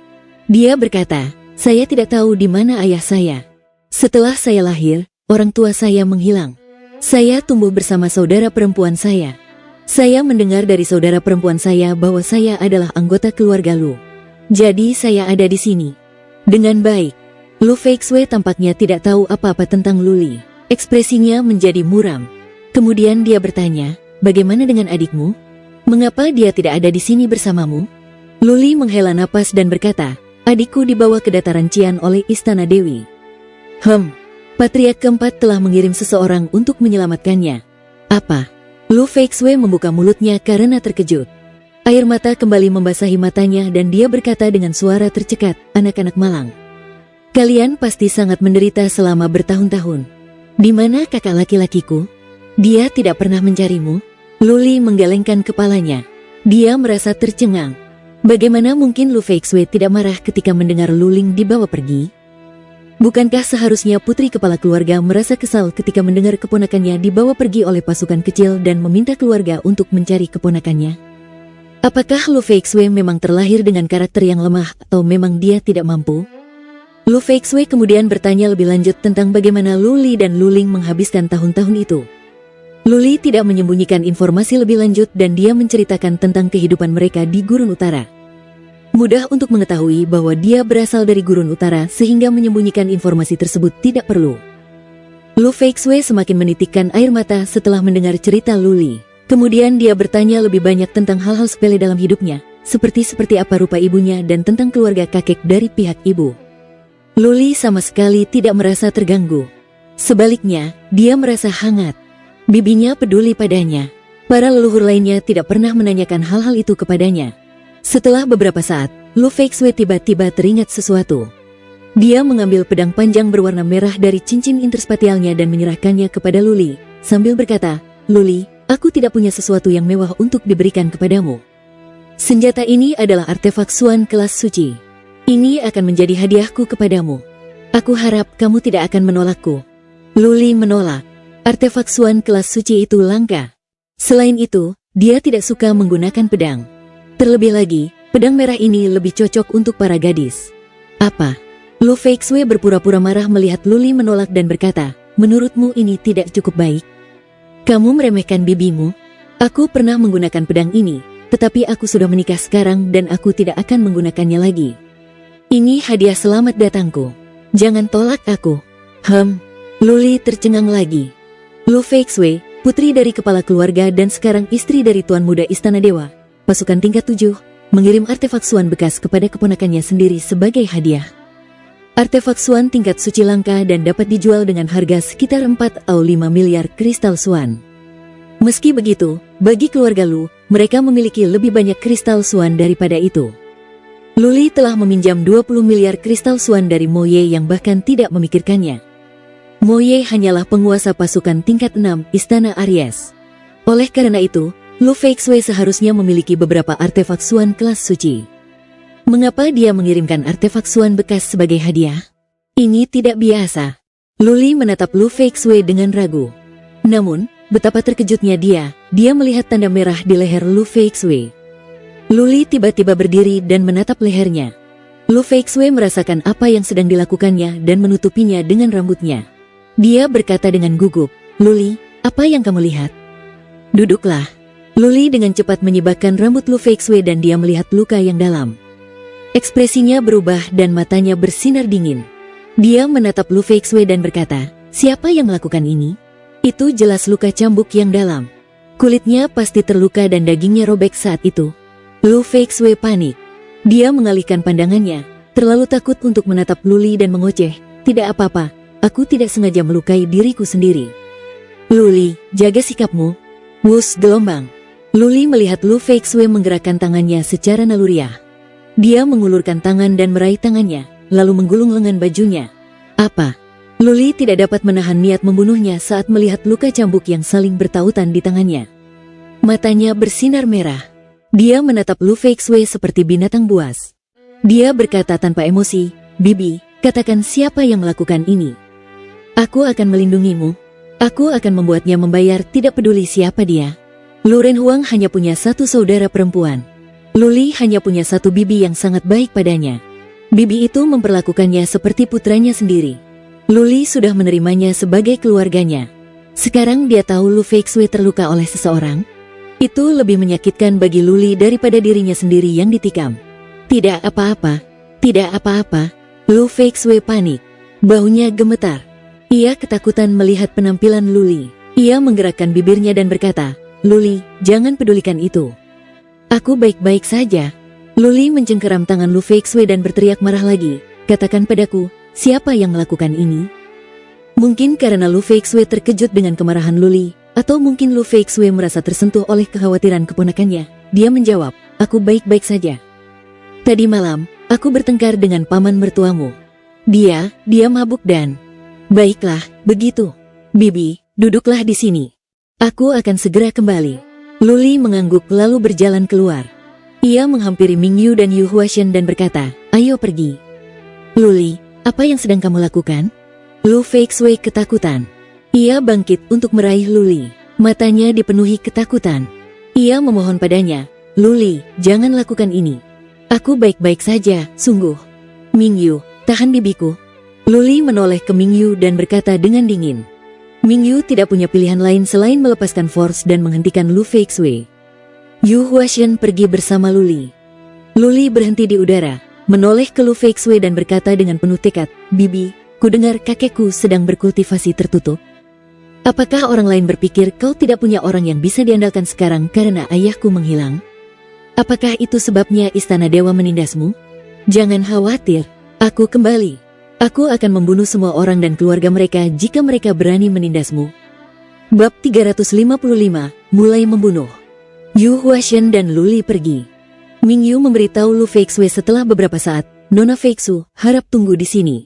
Dia berkata, Saya tidak tahu di mana ayah saya. Setelah saya lahir, orang tua saya menghilang. Saya tumbuh bersama saudara perempuan saya. Saya mendengar dari saudara perempuan saya bahwa saya adalah anggota keluarga Lu. Jadi saya ada di sini. Dengan baik. Lu Feixue tampaknya tidak tahu apa-apa tentang Luli. Ekspresinya menjadi muram. Kemudian dia bertanya, Bagaimana dengan adikmu? Mengapa dia tidak ada di sini bersamamu? Luli menghela napas dan berkata, Adikku dibawa ke dataran Cian oleh Istana Dewi. Patriark keempat telah mengirim seseorang untuk menyelamatkannya. Apa? Lu Feixue membuka mulutnya karena terkejut. Air mata kembali membasahi matanya dan dia berkata dengan suara tercekat, Anak-anak malang. Kalian pasti sangat menderita selama bertahun-tahun. Di mana kakak laki-lakiku? Dia tidak pernah mencarimu? Luli menggelengkan kepalanya. Dia merasa tercengang. Bagaimana mungkin Lu Feixue tidak marah ketika mendengar Luling dibawa pergi? Bukankah seharusnya putri kepala keluarga merasa kesal ketika mendengar keponakannya dibawa pergi oleh pasukan kecil dan meminta keluarga untuk mencari keponakannya? Apakah Lu Feixue memang terlahir dengan karakter yang lemah atau memang dia tidak mampu? Lu Feixue kemudian bertanya lebih lanjut tentang bagaimana Luli dan Luling menghabiskan tahun-tahun itu. Luli tidak menyembunyikan informasi lebih lanjut dan dia menceritakan tentang kehidupan mereka di Gurun Utara. Mudah untuk mengetahui bahwa dia berasal dari Gurun Utara sehingga menyembunyikan informasi tersebut tidak perlu. Lu Feixue semakin menitikkan air mata setelah mendengar cerita Luli. Kemudian dia bertanya lebih banyak tentang hal-hal sepele dalam hidupnya, seperti apa rupa ibunya dan tentang keluarga kakek dari pihak ibu. Luli sama sekali tidak merasa terganggu. Sebaliknya, dia merasa hangat. Bibinya peduli padanya. Para leluhur lainnya tidak pernah menanyakan hal-hal itu kepadanya. Setelah beberapa saat, Lu Feixue tiba-tiba teringat sesuatu. Dia mengambil pedang panjang berwarna merah dari cincin interspatialnya dan menyerahkannya kepada Luli, sambil berkata, "Luli, aku tidak punya sesuatu yang mewah untuk diberikan kepadamu. Senjata ini adalah artefak Xuan kelas suci. Ini akan menjadi hadiahku kepadamu. Aku harap kamu tidak akan menolakku." Luli menolak. Artefak Xuan kelas suci itu langka. Selain itu, dia tidak suka menggunakan pedang. Terlebih lagi, pedang merah ini lebih cocok untuk para gadis. Apa? Lu Feixue berpura-pura marah melihat Luli menolak dan berkata, "Menurutmu ini tidak cukup baik? Kamu meremehkan bibimu? Aku pernah menggunakan pedang ini, tetapi aku sudah menikah sekarang dan aku tidak akan menggunakannya lagi. Ini hadiah selamat datangku. Jangan tolak aku." Luli tercengang lagi. Lu Feixue, putri dari kepala keluarga dan sekarang istri dari Tuan Muda Istana Dewa, pasukan tingkat 7, mengirim artefak Xuan bekas kepada keponakannya sendiri sebagai hadiah. Artefak Xuan tingkat suci langka dan dapat dijual dengan harga sekitar 4 atau 5 miliar kristal Xuan. Meski begitu, bagi keluarga Lu, mereka memiliki lebih banyak kristal Xuan daripada itu. Luli telah meminjam 20 miliar kristal Xuan dari Moye yang bahkan tidak memikirkannya. Moye hanyalah penguasa pasukan tingkat 6 Istana Aries. Oleh karena itu, Lu Feixue seharusnya memiliki beberapa artefak Xuan kelas suci. Mengapa dia mengirimkan artefak Xuan bekas sebagai hadiah? Ini tidak biasa. Luli menatap Lu Feixue dengan ragu. Namun, betapa terkejutnya dia melihat tanda merah di leher Lu Feixue. Luli tiba-tiba berdiri dan menatap lehernya. Lu Feixue merasakan apa yang sedang dilakukannya dan menutupinya dengan rambutnya. Dia berkata dengan gugup, "Luli, apa yang kamu lihat?" "Duduklah." Luli dengan cepat menyibakkan rambut Lu Feixue dan dia melihat luka yang dalam. Ekspresinya berubah dan matanya bersinar dingin. Dia menatap Lu Feixue dan berkata, "Siapa yang melakukan ini?" "Itu jelas luka cambuk yang dalam. Kulitnya pasti terluka dan dagingnya robek saat itu." Lu Feixue panik. Dia mengalihkan pandangannya, terlalu takut untuk menatap Luli dan mengoceh, "Tidak apa-apa, aku tidak sengaja melukai diriku sendiri." "Luli, jaga sikapmu." Wus gelombang. Luli melihat Lu Feixue menggerakkan tangannya secara naluriah. Dia mengulurkan tangan dan meraih tangannya, lalu menggulung lengan bajunya. Apa? Luli tidak dapat menahan niat membunuhnya saat melihat luka cambuk yang saling bertautan di tangannya. Matanya bersinar merah. Dia menatap Lu Feixue seperti binatang buas. Dia berkata tanpa emosi, "Bibi, katakan siapa yang melakukan ini. Aku akan melindungimu. Aku akan membuatnya membayar tidak peduli siapa dia." Lu Renhuang hanya punya satu saudara perempuan. Luli hanya punya satu bibi yang sangat baik padanya. Bibi itu memperlakukannya seperti putranya sendiri. Luli sudah menerimanya sebagai keluarganya. Sekarang dia tahu Lu Feixue terluka oleh seseorang. Itu lebih menyakitkan bagi Luli daripada dirinya sendiri yang ditikam. "Tidak apa-apa, tidak apa-apa." Lu Feixue panik. Bahunya gemetar. Ia ketakutan melihat penampilan Luli. Ia menggerakkan bibirnya dan berkata, "Luli, jangan pedulikan itu. Aku baik-baik saja." Luli mencengkeram tangan Lu Feixue dan berteriak marah lagi, "Katakan padaku, siapa yang melakukan ini?" Mungkin karena Lu Feixue terkejut dengan kemarahan Luli, atau mungkin Lu Feixue merasa tersentuh oleh kekhawatiran keponakannya. Dia menjawab, "Aku baik-baik saja. Tadi malam, aku bertengkar dengan paman mertuamu. Dia mabuk dan..." "Baiklah, begitu. Bibi, duduklah di sini. Aku akan segera kembali." Luli mengangguk lalu berjalan keluar. Ia menghampiri Mingyu dan Yu Huashen dan berkata, "Ayo pergi." "Luli, apa yang sedang kamu lakukan?" Lu Feixue ketakutan. Ia bangkit untuk meraih Luli. Matanya dipenuhi ketakutan. Ia memohon padanya, "Luli, jangan lakukan ini. Aku baik-baik saja, sungguh." "Mingyu, tahan bibiku." Luli menoleh ke Mingyu dan berkata dengan dingin. Mingyu tidak punya pilihan lain selain melepaskan force dan menghentikan Lu Feixue. Yu Huashen pergi bersama Luli. Luli berhenti di udara, menoleh ke Lu Feixue dan berkata dengan penuh tekad, "Bibi, ku dengar kakekku sedang berkultivasi tertutup." Apakah orang lain berpikir kau tidak punya orang yang bisa diandalkan sekarang karena ayahku menghilang? Apakah itu sebabnya istana dewa menindasmu? Jangan khawatir, aku kembali. Aku akan membunuh semua orang dan keluarga mereka jika mereka berani menindasmu. Bab 355, mulai membunuh. Yu Huashen dan Luli pergi. Mingyu memberitahu Lu Feixue setelah beberapa saat, Nona Feixu, harap tunggu di sini.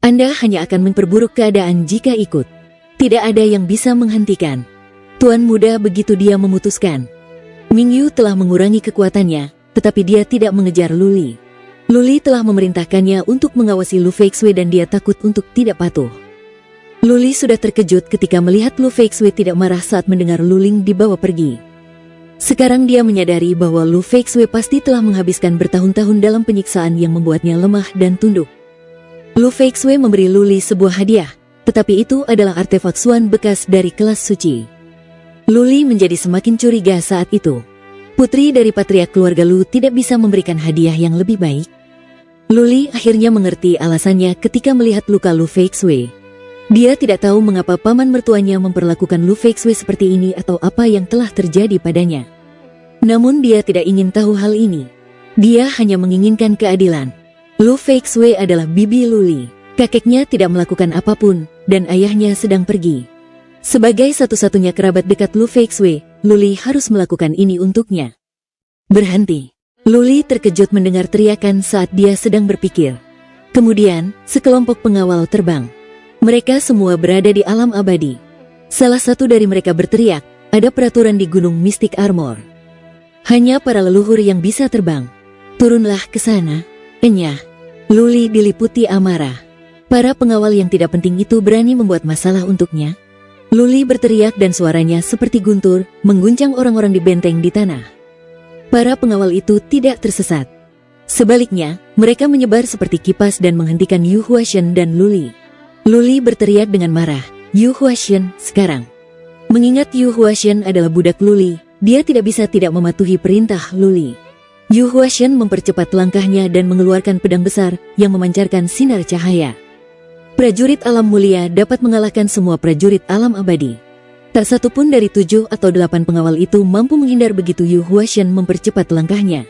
Anda hanya akan memperburuk keadaan jika ikut. Tidak ada yang bisa menghentikan. Tuan muda begitu dia memutuskan. Mingyu telah mengurangi kekuatannya, tetapi dia tidak mengejar Luli. Luli telah memerintahkannya untuk mengawasi Lu Feixue dan dia takut untuk tidak patuh. Luli sudah terkejut ketika melihat Lu Feixue tidak marah saat mendengar Luling dibawa pergi. Sekarang dia menyadari bahwa Lu Feixue pasti telah menghabiskan bertahun-tahun dalam penyiksaan yang membuatnya lemah dan tunduk. Lu Feixue memberi Luli sebuah hadiah, tetapi itu adalah artefak Xuan bekas dari kelas suci. Luli menjadi semakin curiga saat itu. Putri dari patriark keluarga Lu tidak bisa memberikan hadiah yang lebih baik. Luli akhirnya mengerti alasannya ketika melihat luka Lu Feixue. Dia tidak tahu mengapa paman mertuanya memperlakukan Lu Feixue seperti ini atau apa yang telah terjadi padanya. Namun dia tidak ingin tahu hal ini. Dia hanya menginginkan keadilan. Lu Feixue adalah bibi Luli. Kakeknya tidak melakukan apapun, dan ayahnya sedang pergi. Sebagai satu-satunya kerabat dekat Lu Feixue, Luli harus melakukan ini untuknya. Berhenti. Luli terkejut mendengar teriakan saat dia sedang berpikir. Kemudian, sekelompok pengawal terbang. Mereka semua berada di alam abadi. Salah satu dari mereka berteriak, ada peraturan di Gunung Mystic Armor. Hanya para leluhur yang bisa terbang. Turunlah ke sana. Enyah. Luli diliputi amarah. Para pengawal yang tidak penting itu berani membuat masalah untuknya. Luli berteriak dan suaranya seperti guntur, mengguncang orang-orang di benteng di tanah. Para pengawal itu tidak tersesat. Sebaliknya, mereka menyebar seperti kipas dan menghentikan Yu Huashen dan Luli. Luli berteriak dengan marah, Yu Huashen, sekarang. Mengingat Yu Huashen adalah budak Luli, dia tidak bisa tidak mematuhi perintah Luli. Yu Huashen mempercepat langkahnya dan mengeluarkan pedang besar yang memancarkan sinar cahaya. Prajurit alam mulia dapat mengalahkan semua prajurit alam abadi. Tak satu pun dari 7 atau 8 pengawal itu mampu menghindar begitu Yu Huashen mempercepat langkahnya.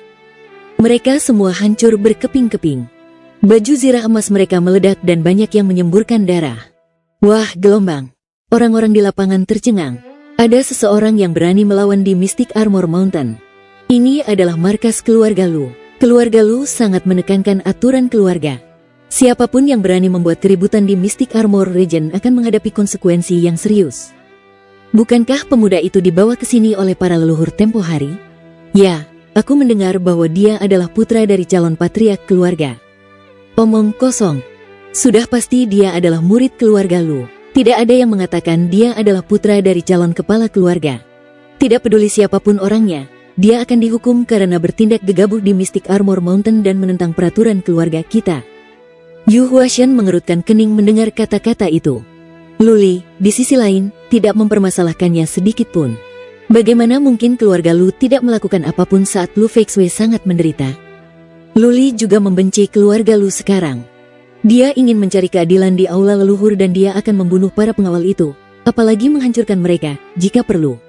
Mereka semua hancur berkeping-keping. Baju zirah emas mereka meledak dan banyak yang menyemburkan darah. Wah, gelombang. Orang-orang di lapangan tercengang. Ada seseorang yang berani melawan di Mystic Armor Mountain. Ini adalah markas keluarga Lu. Keluarga Lu sangat menekankan aturan keluarga. Siapapun yang berani membuat keributan di Mystic Armor Region akan menghadapi konsekuensi yang serius. Bukankah pemuda itu dibawa ke sini oleh para leluhur tempo hari? Ya, aku mendengar bahwa dia adalah putra dari calon patriark keluarga. Omong kosong. Sudah pasti dia adalah murid keluarga Lu. Tidak ada yang mengatakan dia adalah putra dari calon kepala keluarga. Tidak peduli siapapun orangnya, dia akan dihukum karena bertindak gegabah di Mystic Armor Mountain dan menentang peraturan keluarga kita. Yu Huashen mengerutkan kening mendengar kata-kata itu. Luli, di sisi lain, tidak mempermasalahkannya sedikit pun. Bagaimana mungkin keluarga Lu tidak melakukan apapun saat Lu Feixue sangat menderita? Luli juga membenci keluarga Lu sekarang. Dia ingin mencari keadilan di aula leluhur dan dia akan membunuh para pengawal itu, apalagi menghancurkan mereka, jika perlu.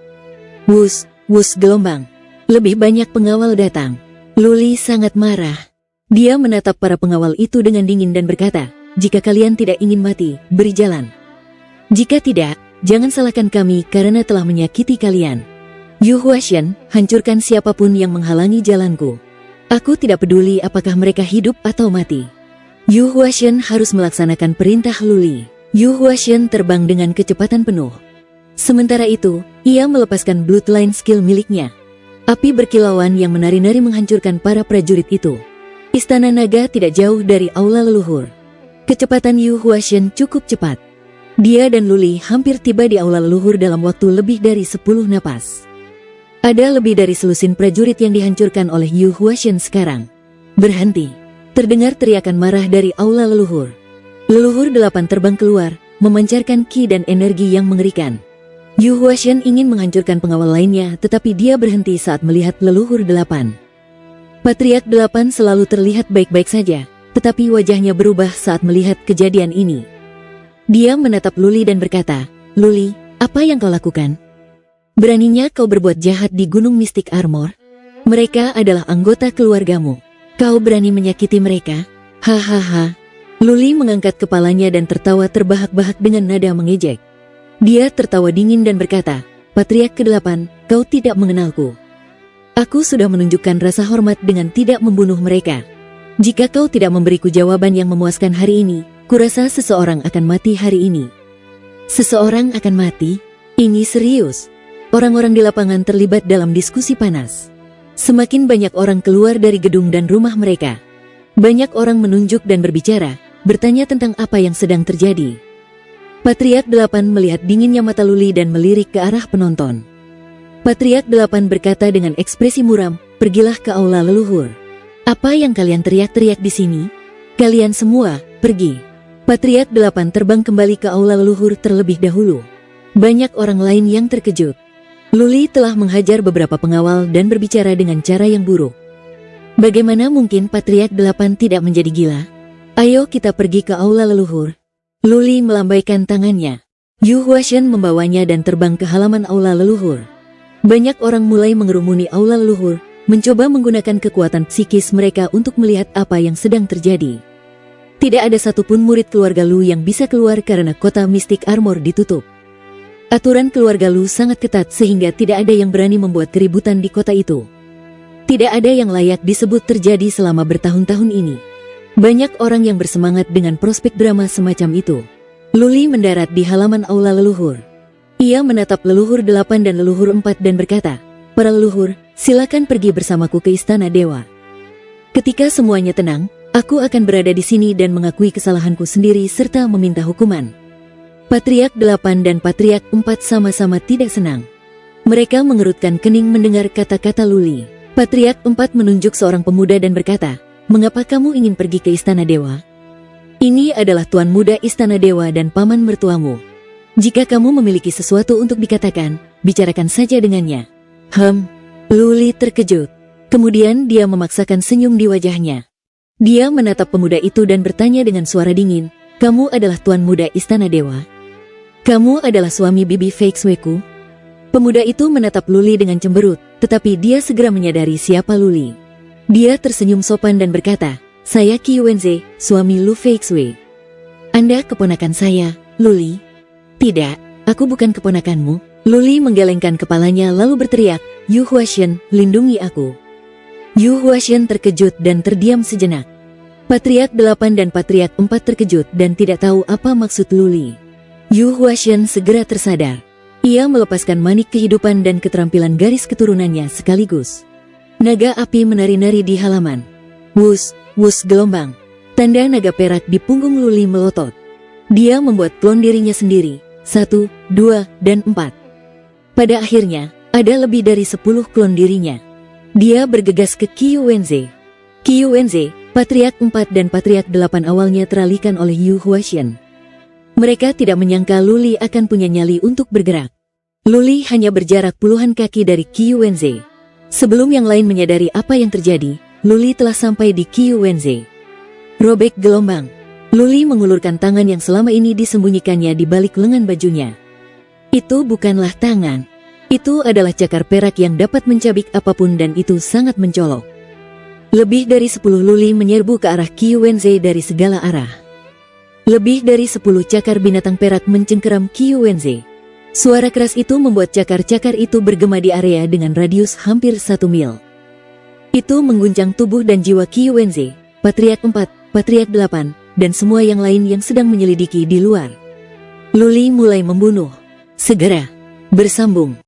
Wus, wus gelombang. Lebih banyak pengawal datang. Luli sangat marah. Dia menatap para pengawal itu dengan dingin dan berkata, jika kalian tidak ingin mati, beri jalan. Jika tidak, jangan salahkan kami karena telah menyakiti kalian. Yu Huashen, hancurkan siapapun yang menghalangi jalanku. Aku tidak peduli apakah mereka hidup atau mati. Yu Huashen harus melaksanakan perintah Luli. Yu Huashen terbang dengan kecepatan penuh. Sementara itu, ia melepaskan bloodline skill miliknya. Api berkilauan yang menari-nari menghancurkan para prajurit itu. Istana naga tidak jauh dari aula leluhur. Kecepatan Yu Huashen cukup cepat. Dia dan Luli hampir tiba di aula leluhur dalam waktu lebih dari 10 napas. Ada lebih dari selusin prajurit yang dihancurkan oleh Yu Huashen sekarang. Berhenti. Terdengar teriakan marah dari aula leluhur. Leluhur 8 terbang keluar, memancarkan ki dan energi yang mengerikan. Yu Huashen ingin menghancurkan pengawal lainnya, tetapi dia berhenti saat melihat leluhur 8. Patriark 8 selalu terlihat baik-baik saja, tetapi wajahnya berubah saat melihat kejadian ini. Dia menatap Luli dan berkata, Luli, apa yang kau lakukan? Beraninya kau berbuat jahat di Gunung Mystic Armor? Mereka adalah anggota keluargamu. Kau berani menyakiti mereka? Hahaha. Luli mengangkat kepalanya dan tertawa terbahak-bahak dengan nada mengejek. Dia tertawa dingin dan berkata, Patriark ke-8, kau tidak mengenalku. Aku sudah menunjukkan rasa hormat dengan tidak membunuh mereka. Jika kau tidak memberiku jawaban yang memuaskan hari ini, kurasa seseorang akan mati hari ini. Seseorang akan mati? Ini serius. Orang-orang di lapangan terlibat dalam diskusi panas. Semakin banyak orang keluar dari gedung dan rumah mereka. Banyak orang menunjuk dan berbicara, bertanya tentang apa yang sedang terjadi. Patriark 8 melihat dinginnya mata Luli dan melirik ke arah penonton. Patriark 8 berkata dengan ekspresi muram, pergilah ke aula leluhur. Apa yang kalian teriak-teriak di sini? Kalian semua, pergi. Patriark 8 terbang kembali ke aula leluhur terlebih dahulu. Banyak orang lain yang terkejut. Luli telah menghajar beberapa pengawal dan berbicara dengan cara yang buruk. Bagaimana mungkin Patriark 8 tidak menjadi gila? Ayo kita pergi ke aula leluhur. Luli melambaikan tangannya. Yu Huashen membawanya dan terbang ke halaman aula leluhur. Banyak orang mulai mengerumuni aula leluhur, mencoba menggunakan kekuatan psikis mereka untuk melihat apa yang sedang terjadi. Tidak ada satupun murid keluarga Lu yang bisa keluar karena kota Mystic Armor ditutup. Aturan keluarga Lu sangat ketat sehingga tidak ada yang berani membuat keributan di kota itu. Tidak ada yang layak disebut terjadi selama bertahun-tahun ini. Banyak orang yang bersemangat dengan prospek drama semacam itu. Luli mendarat di halaman aula leluhur. Ia menatap leluhur 8 dan leluhur 4 dan berkata, para leluhur, silakan pergi bersamaku ke Istana Dewa. Ketika semuanya tenang, aku akan berada di sini dan mengakui kesalahanku sendiri serta meminta hukuman. Patriark 8 dan Patriark 4 sama-sama tidak senang. Mereka mengerutkan kening mendengar kata-kata Luli. Patriark 4 menunjuk seorang pemuda dan berkata, mengapa kamu ingin pergi ke Istana Dewa? Ini adalah Tuan Muda Istana Dewa dan paman mertuamu. Jika kamu memiliki sesuatu untuk dikatakan, bicarakan saja dengannya. Luli terkejut. Kemudian dia memaksakan senyum di wajahnya. Dia menatap pemuda itu dan bertanya dengan suara dingin, kamu adalah Tuan Muda Istana Dewa? Kamu adalah suami Bibi Feixueku? Pemuda itu menatap Luli dengan cemberut, tetapi dia segera menyadari siapa Luli. Dia tersenyum sopan dan berkata, saya Qi Wenze, suami Lu Feixue. Anda keponakan saya, Luli? Tidak, aku bukan keponakanmu. Luli menggelengkan kepalanya lalu berteriak, Yu Huashen, lindungi aku. Yu Huashen terkejut dan terdiam sejenak. Patriark 8 dan Patriark 4 terkejut dan tidak tahu apa maksud Luli. Yu Huashen segera tersadar. Ia melepaskan manik kehidupan dan keterampilan garis keturunannya sekaligus. Naga api menari-nari di halaman. Wus, wus gelombang. Tanda naga perak di punggung Luli melotot. Dia membuat klon dirinya sendiri, 1, 2, dan 4. Pada akhirnya, ada lebih dari 10 klon dirinya. Dia bergegas ke Qi Wenze. Qi Wenze, Patriark 4 dan Patriark 8 awalnya teralihkan oleh Yu Huashen. Mereka tidak menyangka Luli akan punya nyali untuk bergerak. Luli hanya berjarak puluhan kaki dari Qi Wenze. Sebelum yang lain menyadari apa yang terjadi, Luli telah sampai di Qi Wenze. Robek gelombang. Luli mengulurkan tangan yang selama ini disembunyikannya di balik lengan bajunya. Itu bukanlah tangan. Itu adalah cakar perak yang dapat mencabik apapun dan itu sangat mencolok. Lebih dari 10 Luli menyerbu ke arah Qi Wenze dari segala arah. Lebih dari 10 cakar binatang perak mencengkeram Qi Wenze. Suara keras itu membuat cakar-cakar itu bergema di area dengan radius hampir 1 mil. Itu mengguncang tubuh dan jiwa Qi Wenze, Patriark 4, Patriark 8, dan semua yang lain yang sedang menyelidiki di luar. Luli mulai membunuh. Segera. Bersambung.